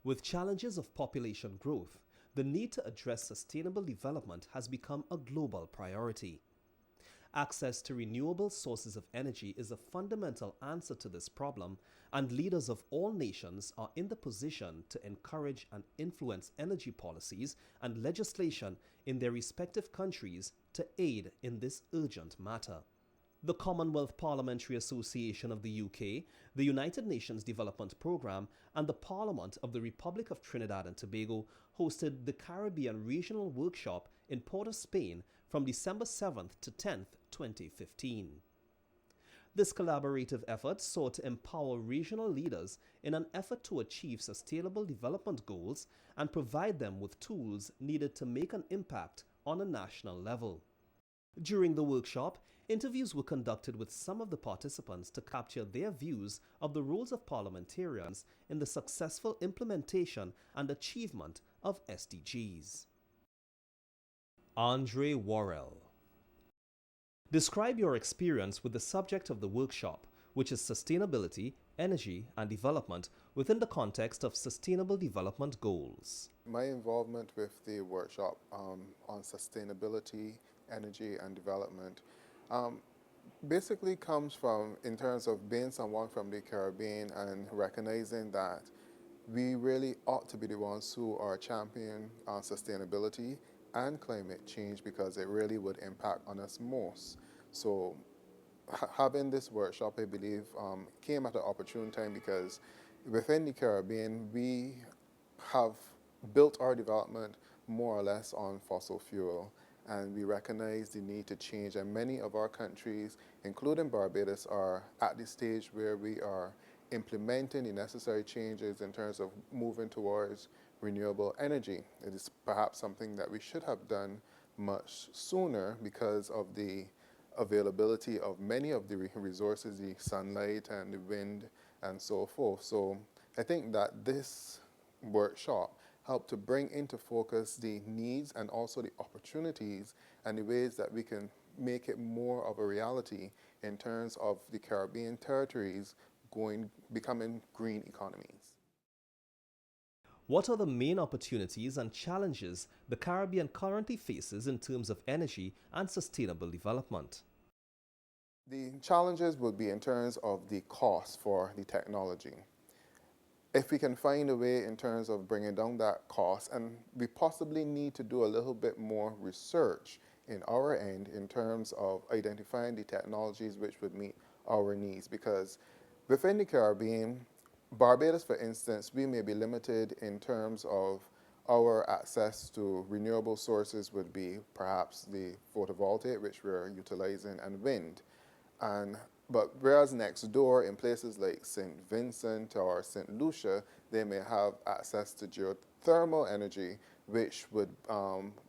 With challenges of population growth, the need to address sustainable development has become a global priority. Access to renewable sources of energy is a fundamental answer to this problem, and leaders of all nations are in the position to encourage and influence energy policies and legislation in their respective countries to aid in this urgent matter. The Commonwealth Parliamentary Association of the UK, the United Nations Development Programme, and the Parliament of the Republic of Trinidad and Tobago hosted the Caribbean Regional Workshop in Port of Spain from December 7th to 10th, 2015. This collaborative effort sought to empower regional leaders in an effort to achieve sustainable development goals and provide them with tools needed to make an impact on a national level. During the workshop, interviews were conducted with some of the participants to capture their views of the roles of parliamentarians in the successful implementation and achievement of SDGs. Andre Worrell. Describe your experience with the subject of the workshop, which is sustainability, energy, and development within the context of Sustainable Development Goals. My involvement with the workshop on sustainability, energy, and development basically comes from, in terms of being someone from the Caribbean and recognizing that we really ought to be the ones who are championing sustainability and climate change, because it really would impact on us most. So having this workshop, I believe, came at an opportune time, because within the Caribbean, we have built our development more or less on fossil fuel, and we recognize the need to change. And many of our countries, including Barbados, are at the stage where we are implementing the necessary changes in terms of moving towards renewable energy. It is perhaps something that we should have done much sooner because of the availability of many of the resources, the sunlight and the wind and so forth. So I think that this workshop helped to bring into focus the needs and also the opportunities and the ways that we can make it more of a reality in terms of the Caribbean territories becoming green economies. What are the main opportunities and challenges the Caribbean currently faces in terms of energy and sustainable development? The challenges would be in terms of the cost for the technology. If we can find a way in terms of bringing down that cost, and we possibly need to do a little bit more research in our end in terms of identifying the technologies which would meet our needs, because within the Caribbean, Barbados, for instance, we may be limited in terms of our access to renewable sources would be perhaps the photovoltaic, which we're utilizing, and wind. But whereas next door in places like St. Vincent or St. Lucia, they may have access to geothermal energy, which would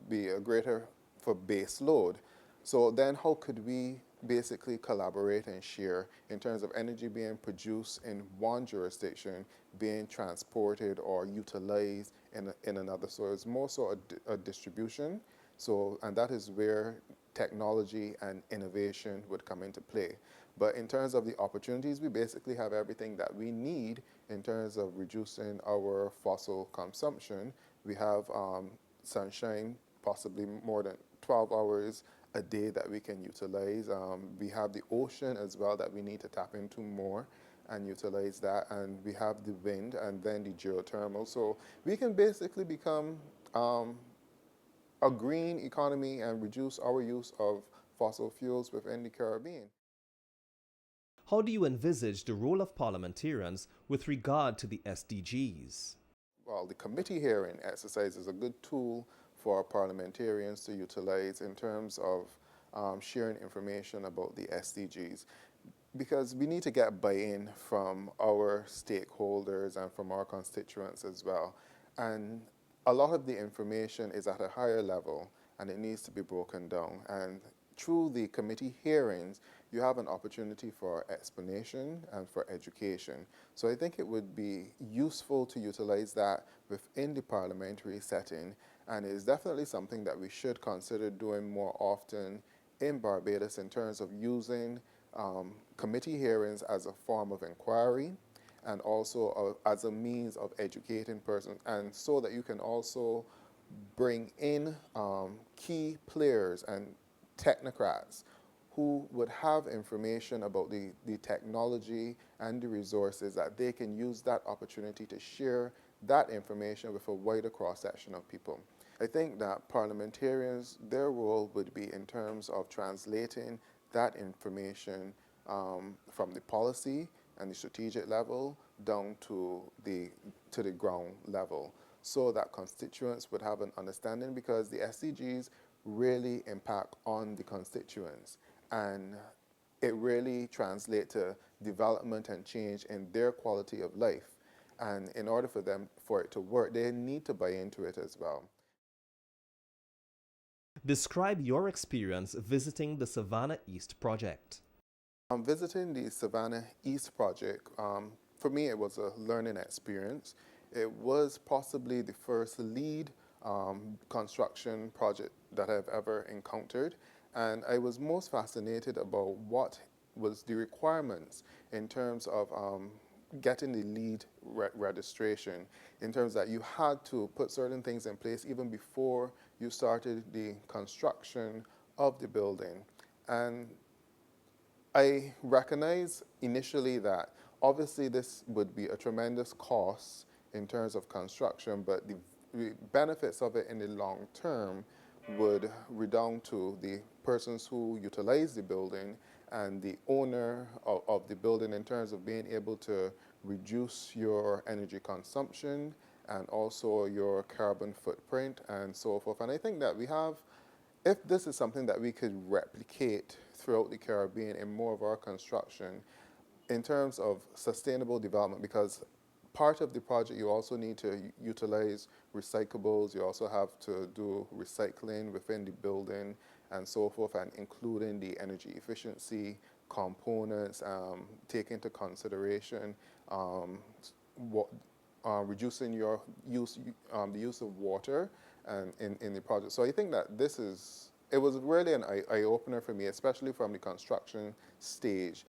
be a greater for base load. So then how could we basically collaborate and share in terms of energy being produced in one jurisdiction, being transported or utilized in another? So it's more so a distribution. So, and that is where technology and innovation would come into play. But in terms of the opportunities, we basically have everything that we need in terms of reducing our fossil consumption. We have sunshine, possibly more than 12 hours a day that we can utilize. We have the ocean as well that we need to tap into more and utilize that. And we have the wind and then the geothermal. So we can basically become a green economy and reduce our use of fossil fuels within the Caribbean. How do you envisage the role of parliamentarians with regard to the SDGs? Well, the committee hearing exercise is a good tool for parliamentarians to utilize in terms of sharing information about the SDGs, because we need to get buy-in from our stakeholders and from our constituents as well. And a lot of the information is at a higher level and it needs to be broken down. And through the committee hearings, you have an opportunity for explanation and for education. So I think it would be useful to utilize that within the parliamentary setting, and it is definitely something that we should consider doing more often in Barbados in terms of using committee hearings as a form of inquiry and also as a means of educating persons, and so that you can also bring in key players and technocrats who would have information about the technology and the resources that they can use that opportunity to share that information with a wider cross-section of people. I think that parliamentarians, their role would be in terms of translating that information from the policy and the strategic level down to the ground level, so that constituents would have an understanding, because the SDGs really impact on the constituents, and it really translates to development and change in their quality of life. And in order for it to work, they need to buy into it as well. Describe your experience visiting the Savannah East project. Visiting the Savannah East project, for me, it was a learning experience. It was possibly the first lead construction project that I've ever encountered, and I was most fascinated about what was the requirements in terms of getting the lead registration, in terms that you had to put certain things in place even before you started the construction of the building. And I recognize initially that obviously this would be a tremendous cost in terms of construction, but the benefits of it in the long term would redound to the persons who utilize the building and the owner of the building, in terms of being able to reduce your energy consumption and also your carbon footprint and so forth. And I think that if this is something that we could replicate throughout the Caribbean in more of our construction, in terms of sustainable development, because part of the project you also need to utilize recyclables, you also have to do recycling within the building and so forth, and including the energy efficiency components, take into consideration reducing your the use of water and in the project. So I think that it was really an eye-opener for me, especially from the construction stage,